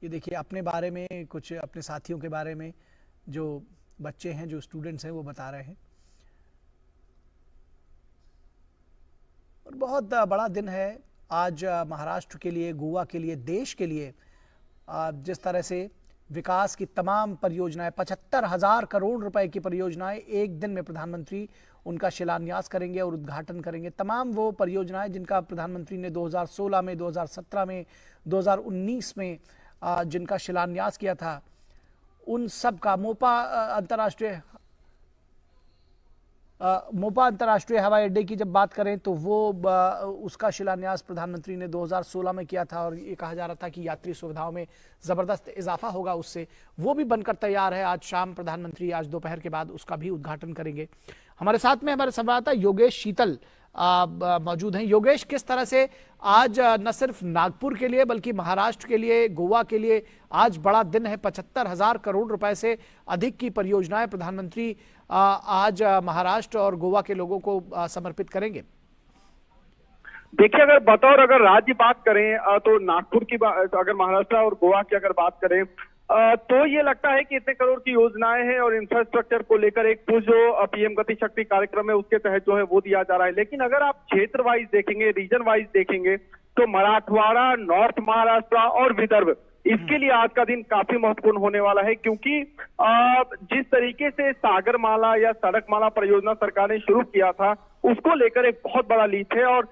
ये देखिए अपने बारे में, कुछ अपने साथियों के बारे में जो बच्चे हैं, जो स्टूडेंट्स हैं, वो बता रहे हैं। और बहुत बड़ा दिन है आज महाराष्ट्र के लिए, गोवा के लिए, देश के लिए। जिस तरह से विकास की तमाम परियोजनाएं, 75,000 करोड़ रुपए की परियोजनाएं एक दिन में प्रधानमंत्री उनका शिलान्यास करेंगे और उद्घाटन करेंगे। तमाम वो परियोजनाएं जिनका प्रधानमंत्री ने 2016 में, 2017 में, 2019 में जिनका शिलान्यास किया था, उन सब का मोपा अंतर्राष्ट्रीय हवाई अड्डे की जब बात करें तो वो उसका शिलान्यास प्रधानमंत्री ने 2016 में किया था और ये कहा जा रहा था कि यात्री सुविधाओं में ज़बरदस्त इजाफा होगा उससे। वो भी बनकर तैयार है। आज शाम प्रधानमंत्री आज दोपहर के बाद उसका भी उद्घाटन करेंगे। हमारे साथ में हमारे संवाददाता योगेश शीतल मौजूद हैं। योगेश, किस तरह से आज न सिर्फ नागपुर के लिए बल्कि महाराष्ट्र के लिए, गोवा के लिए आज बड़ा दिन है। 75,000 करोड़ रुपए से अधिक की परियोजनाएं प्रधानमंत्री आज महाराष्ट्र और गोवा के लोगों को समर्पित करेंगे। देखिए, अगर राज्य बात करें तो नागपुर की बात, अगर महाराष्ट्र और गोवा की अगर बात करें तो ये लगता है कि इतने करोड़ की योजनाएं हैं और इंफ्रास्ट्रक्चर को लेकर एक पुश जो पीएम गति शक्ति कार्यक्रम है उसके तहत जो है वो दिया जा रहा है। लेकिन अगर आप क्षेत्र वाइज देखेंगे, रीजन वाइज देखेंगे तो मराठवाड़ा, नॉर्थ महाराष्ट्र और विदर्भ, इसके लिए आज का दिन काफी महत्वपूर्ण होने वाला है, क्योंकि जिस तरीके से सागरमाला या सड़कमाला परियोजना सरकार ने शुरू किया था उसको लेकर एक बहुत बड़ा लीड है। और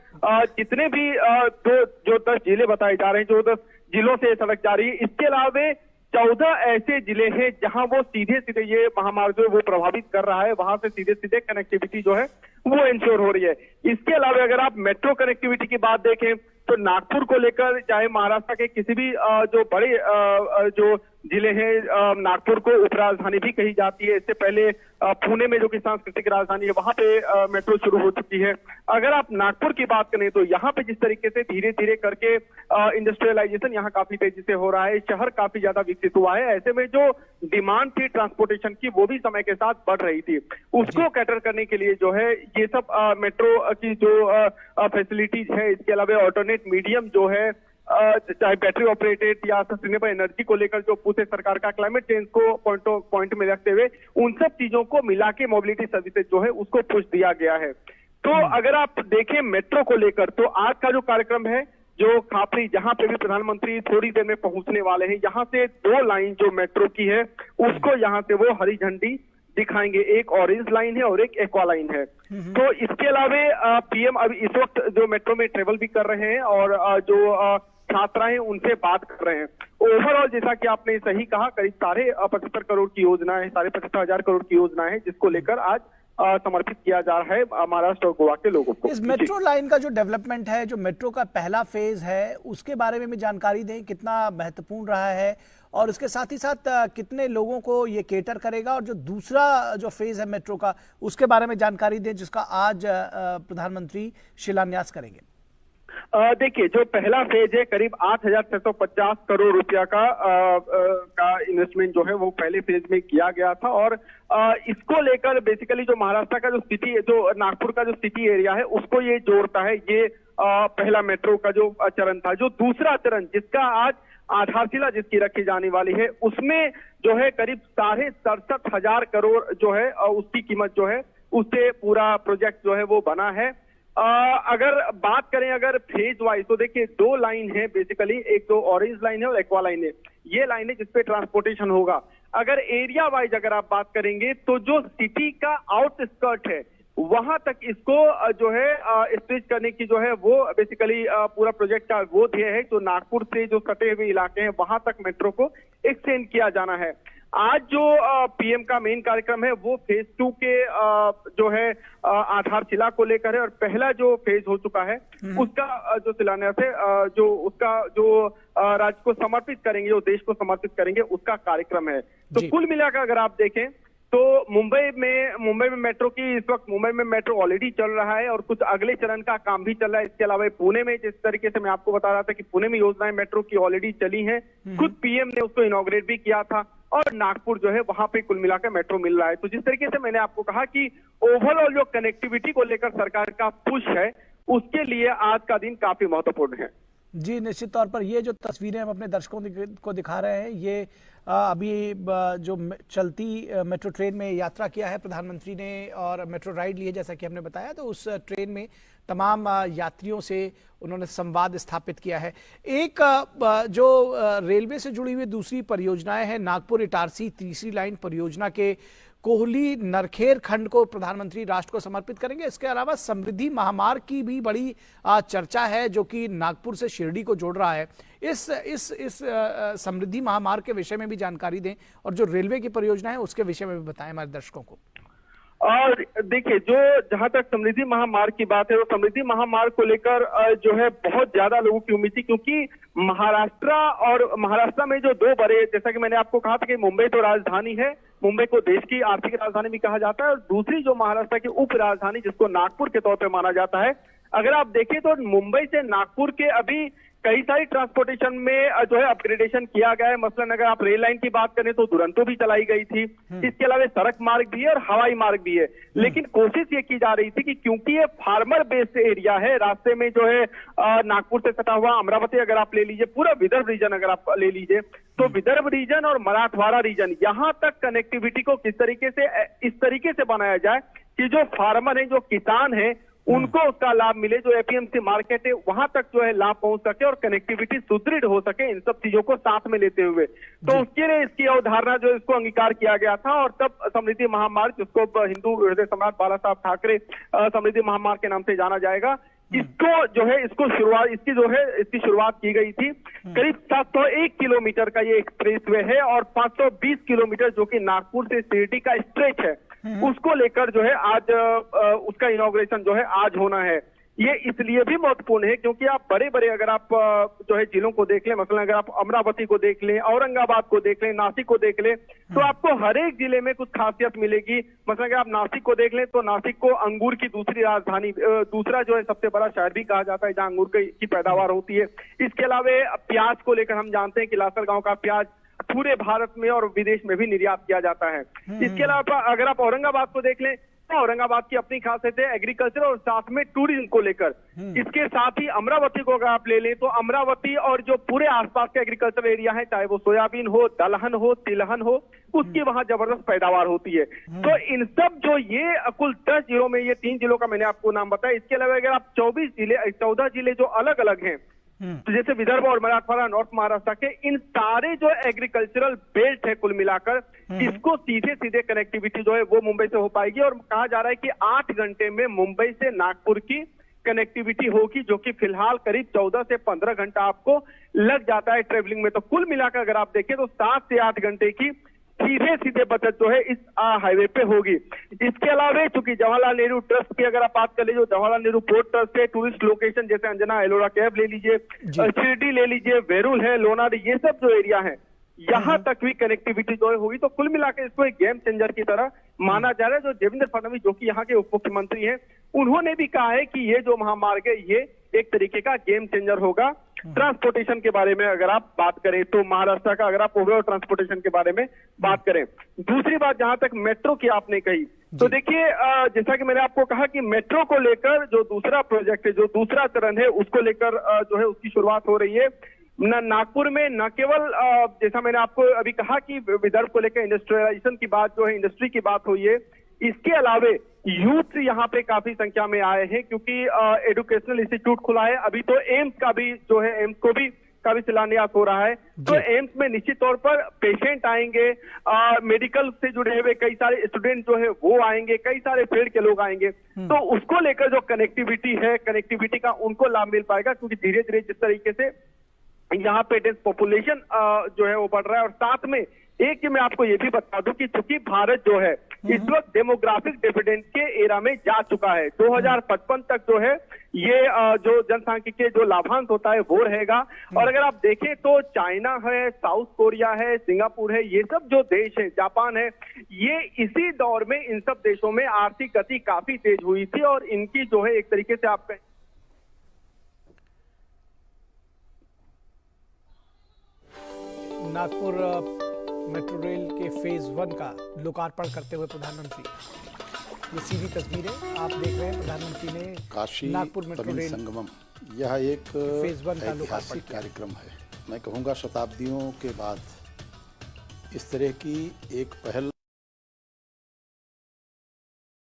जितने भी जो 10 जिले बताए जा रहे हैं, जो 10 जिलों से सड़क जा रही है, इसके अलावा 14 ऐसे जिले हैं जहां वो सीधे सीधे ये महामार्ग जो वो प्रभावित कर रहा है, वहां से सीधे सीधे कनेक्टिविटी जो है वो इंश्योर हो रही है। इसके अलावा अगर आप मेट्रो कनेक्टिविटी की बात देखें तो नागपुर को लेकर, चाहे महाराष्ट्र के किसी भी जो बड़े जो जिले हैं, नागपुर को उपराजधानी भी कही जाती है। इससे पहले पुणे में जो कि सांस्कृतिक राजधानी है, वहां पे मेट्रो शुरू हो चुकी है। अगर आप नागपुर की बात करें तो यहाँ पे जिस तरीके से धीरे धीरे करके इंडस्ट्रियलाइजेशन यहाँ काफी तेजी से हो रहा है, शहर काफी ज्यादा विकसित हुआ है। ऐसे में जो डिमांड थी ट्रांसपोर्टेशन की वो भी समय के साथ बढ़ रही थी, उसको कैटर करने के लिए जो है ये सब मेट्रो की जो फैसिलिटीज है, इसके अलावा ऑल्टरनेट मीडियम जो है, चाहे बैटरी ऑपरेटेड या सस्टेनेबल एनर्जी को लेकर जो पूरे सरकार का क्लाइमेट चेंज को पॉइंट में रखते हुए उन सब चीजों को मिला के मोबिलिटी सर्विसेज जो है उसको पुश दिया गया है। तो अगर आप देखें मेट्रो को लेकर तो आज का जो कार्यक्रम है, जो खापरी, जहां पे भी प्रधानमंत्री थोड़ी देर में पहुंचने वाले हैं, यहाँ से 2 लाइन जो मेट्रो की है उसको यहाँ से वो हरी झंडी दिखाएंगे। एक ऑरेंज लाइन है और एक एक्वा लाइन है। तो इसके अलावा पीएम अभी इस वक्त जो मेट्रो में ट्रेवल भी कर रहे हैं और जो छात्रा हैं उनसे बात कर रहे हैं। ओवरऑल जैसा कि आपने सही कहा, करीब 75 करोड़ की योजना है, 75,000 करोड़ की योजना है जिसको लेकर आज समर्पित किया जा रहा है महाराष्ट्र और गोवा के लोगों को। इस मेट्रो लाइन का जो डेवलपमेंट है, जो मेट्रो का पहला फेज है, उसके बारे में भी जानकारी दें, कितना महत्वपूर्ण रहा है और इसके साथ ही साथ कितने लोगों को ये केटर करेगा, और जो दूसरा जो फेज है मेट्रो का उसके बारे में जानकारी दें जिसका आज प्रधानमंत्री शिलान्यास करेंगे। देखिए, जो पहला फेज है करीब 8,650 करोड़ रुपया का इन्वेस्टमेंट जो है वो पहले फेज में किया गया था। और इसको लेकर बेसिकली जो महाराष्ट्र का जो सिटी, जो नागपुर का जो सिटी एरिया है उसको ये जोड़ता है। ये पहला मेट्रो का जो चरण था। जो दूसरा चरण जिसका आज आधारशिला जिसकी रखी जाने वाली है, उसमें जो है करीब 67,500 करोड़ जो है उसकी कीमत जो है, उससे पूरा प्रोजेक्ट जो है वो बना है। अगर बात करें अगर फेज वाइज तो देखिए 2 लाइन है बेसिकली, एक तो ऑरेंज लाइन है और एक्वा लाइन है। ये लाइन है जिसपे ट्रांसपोर्टेशन होगा। अगर एरिया वाइज अगर आप बात करेंगे तो जो सिटी का आउटस्कर्ट है वहां तक इसको जो है स्ट्रेच करने की जो है वो बेसिकली पूरा प्रोजेक्ट का वो ध्येय है। जो नागपुर से जो सटे हुए इलाके हैं वहां तक मेट्रो को एक्सटेंड किया जाना है। आज जो पीएम का मेन कार्यक्रम है वो फेज 2 के जो है आधारशिला को लेकर है, और पहला जो फेज हो चुका है उसका जो शिलान्यास है, जो उसका जो राज्य को समर्पित करेंगे, जो देश को समर्पित करेंगे, उसका कार्यक्रम है। तो कुल मिलाकर अगर आप देखें तो मुंबई में मेट्रो की इस वक्त मुंबई में मेट्रो ऑलरेडी चल रहा है और कुछ अगले चरण का काम भी चल रहा है। इसके अलावा पुणे में, जिस तरीके से मैं आपको बता रहा था कि पुणे में योजनाएं मेट्रो की ऑलरेडी चली हैं, खुद पीएम ने उसको इनॉग्रेट भी किया था, और नागपुर जो है वहां पे कुल मिलाकर मेट्रो मिल रहा है। तो जिस तरीके से मैंने आपको कहा कि ओवरऑल जो कनेक्टिविटी को लेकर सरकार का पुश है, उसके लिए आज का दिन काफी महत्वपूर्ण है। जी, निश्चित तौर पर ये जो तस्वीरें हम अपने दर्शकों को दिखा रहे हैं, ये अभी जो चलती मेट्रो ट्रेन में यात्रा किया है प्रधानमंत्री ने और मेट्रो राइड ली है, जैसा कि हमने बताया, तो उस ट्रेन में तमाम यात्रियों से उन्होंने संवाद स्थापित किया है। एक जो रेलवे से जुड़ी हुई दूसरी परियोजनाएं हैं, नागपुर इटारसी तीसरी लाइन परियोजना के कोहली नरखेर खंड को प्रधानमंत्री राष्ट्र को समर्पित करेंगे। इसके अलावा समृद्धि महामार्ग की भी बड़ी चर्चा है, जो कि नागपुर से शिरडी को जोड़ रहा है। इस समृद्धि महामार्ग के विषय में भी जानकारी दें और जो रेलवे की परियोजना है उसके विषय में भी बताएं हमारे दर्शकों को। और देखिए, जो जहां तक समृद्धि महामार्ग की बात है, तो समृद्धि महामार्ग को लेकर जो है बहुत ज्यादा लोगों की उम्मीद थी, क्योंकि महाराष्ट्र में जो दो बड़े, जैसा कि मैंने आपको कहा था कि मुंबई तो राजधानी है, मुंबई को देश की आर्थिक राजधानी भी कहा जाता है, और दूसरी जो महाराष्ट्र की उप राजधानी जिसको नागपुर के तौर पर माना जाता है, अगर आप देखें तो मुंबई से नागपुर के अभी कई सारी ट्रांसपोर्टेशन में जो है अपग्रेडेशन किया गया है। मसलन अगर आप रेल लाइन की बात करें तो दुरंतो भी चलाई गई थी, इसके अलावा सड़क मार्ग भी है और हवाई मार्ग भी है। लेकिन कोशिश ये की जा रही थी कि क्योंकि ये फार्मर बेस्ड एरिया है, रास्ते में जो है नागपुर से सटा हुआ अमरावती अगर आप ले लीजिए, पूरा विदर्भ रीजन अगर आप ले लीजिए, तो विदर्भ रीजन और मराठवाड़ा रीजन, यहां तक कनेक्टिविटी को किस तरीके से इस तरीके से बनाया जाए कि जो फार्मर है, जो किसान है, उनको उसका लाभ मिले, जो एपीएमसी मार्केट है वहां तक जो है लाभ पहुंच सके और कनेक्टिविटी सुदृढ़ हो सके, इन सब चीजों को साथ में लेते हुए। तो उसके लिए इसकी अवधारणा जो इसको अंगीकार किया गया था, और तब समृद्धि महामार्ग, जिसको हिंदू हृदय सम्राट बाला साहब ठाकरे समृद्धि महामार्ग के नाम से जाना जाएगा, इसको जो है इसकी शुरुआत की गई थी। करीब 701 किलोमीटर का ये एक्सप्रेसवे है और 520 किलोमीटर जो कि नागपुर से शिरडी का स्ट्रेच है, उसको लेकर जो है आज उसका इनॉग्रेशन जो है आज होना है। ये इसलिए भी महत्वपूर्ण है क्योंकि आप बड़े बड़े अगर आप जो है जिलों को देख लें, मसलन अगर आप अमरावती को देख लें, औरंगाबाद को देख लें, नासिक को देख लें, तो आपको हर एक जिले में कुछ खासियत मिलेगी। मसलन अगर आप नासिक को देख लें तो नासिक को अंगूर की दूसरी राजधानी, दूसरा जो है सबसे बड़ा शहर भी कहा जाता है जहां अंगूर की पैदावार होती है। इसके अलावा प्याज को लेकर हम जानते हैं कि लासलगांव का प्याज पूरे भारत में और विदेश में भी निर्यात किया जाता है। इसके अलावा अगर आप औरंगाबाद को देख लें तो औरंगाबाद की अपनी खासियत है एग्रीकल्चर और साथ में टूरिज्म को लेकर। इसके साथ ही अमरावती को अगर आप ले लें तो अमरावती और जो पूरे आसपास के एग्रीकल्चर एरिया है, चाहे वो सोयाबीन हो, दलहन हो, तिलहन हो, उसकी वहां जबरदस्त पैदावार होती है। तो इन सब जो ये कुल 10 जिलों में, ये 3 जिलों का मैंने आपको नाम बताया, इसके अलावा अगर आप 14 जिले जो अलग अलग हैं, तो जैसे विदर्भ और मराठवाड़ा, नॉर्थ महाराष्ट्र के, इन सारे जो एग्रीकल्चरल बेल्ट है कुल मिलाकर, इसको सीधे सीधे कनेक्टिविटी जो है वो मुंबई से हो पाएगी। और कहा जा रहा है कि 8 घंटे में मुंबई से नागपुर की कनेक्टिविटी होगी, जो कि फिलहाल करीब 14 से 15 घंटा आपको लग जाता है ट्रेवलिंग में। तो कुल मिलाकर अगर आप देखें तो 7 से 8 घंटे की सीधे सीधे बचत जो है इस हाईवे पे होगी। इसके अलावा चूंकि जवाहरलाल नेहरू ट्रस्ट की अगर आप बात कर लीजिए, जवाहरलाल नेहरू पोर्ट ट्रस्ट है, टूरिस्ट लोकेशन जैसे अंजना एलोरा केव ले लीजिए, शिरडी ले लीजिए, वेरुल है, लोनारी, ये सब जो एरिया है, यहां तक भी कनेक्टिविटी जो है होगी। तो कुल मिलाकर इसको एक गेम चेंजर की तरह माना जा रहा है। जो देवेंद्र फडणवीस जो कि यहाँ के उप मुख्यमंत्री हैं, उन्होंने भी कहा है कि ये जो महामार्ग है ये एक तरीके का गेम चेंजर होगा। ट्रांसपोर्टेशन के बारे में अगर आप बात करें तो महाराष्ट्र का, अगर आप ओवरऑल ट्रांसपोर्टेशन के बारे में बात करें, दूसरी बात जहां तक मेट्रो की आपने कही, तो देखिए जैसा कि मैंने आपको कहा कि मेट्रो को लेकर जो दूसरा प्रोजेक्ट है, जो दूसरा चरण है, उसको लेकर जो है उसकी शुरुआत हो रही है नागपुर में। न केवल जैसा मैंने आपको अभी कहा कि विदर्भ को लेकर इंडस्ट्रियलाइजेशन की बात जो है, इंडस्ट्री की बात हुई है, इसके अलावे यूथ यहाँ पे काफी संख्या में आए हैं क्योंकि एजुकेशनल इंस्टीट्यूट खुला है। अभी तो एम्स का भी जो है, एम्स को भी काफी शिलान्यास हो रहा है। तो एम्स में निश्चित तौर पर पेशेंट आएंगे, मेडिकल से जुड़े हुए कई सारे स्टूडेंट जो है वो आएंगे, कई सारे फील्ड के लोग आएंगे। तो उसको लेकर जो कनेक्टिविटी है, कनेक्टिविटी का उनको लाभ मिल पाएगा, क्योंकि धीरे धीरे जिस तरीके से यहाँ पे डेंस पॉपुलेशन जो है वो बढ़ रहा है। और साथ में एक चीज मैं आपको ये भी बता दूं कि चूंकि भारत जो है इस वक्त डेमोग्राफिक डिविडेंड के एरा में जा चुका है, 2055 तक जो है ये जो जनसांख्यिकीय जो लाभांश होता है वो रहेगा। और अगर आप देखें तो चाइना है, साउथ कोरिया है, सिंगापुर है, ये सब जो देश है, जापान है, ये इसी दौर में इन सब देशों में आर्थिक गति काफी तेज हुई थी और इनकी जो है एक तरीके से आप नागपुर मेट्रो रेल के फेज 1 का लोकार्पण करते हुए प्रधानमंत्री, ये सीधी तस्वीरें आप देख रहे हैं। प्रधानमंत्री ने काशी नागपुर मेट्रो रेल संगमम यह एक फेज 1 का लोकार्पण ऐतिहासिक किया। कार्यक्रम है। मैं कहूँगा शताब्दियों के बाद इस तरह की एक पहल।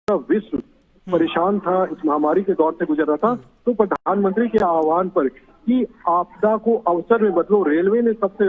विश्व परेशान था, इस महामारी के दौर से गुजर रहा था, तो प्रधानमंत्री के आह्वान पर कि आपदा को अवसर में बदलो, रेलवे ने सबसे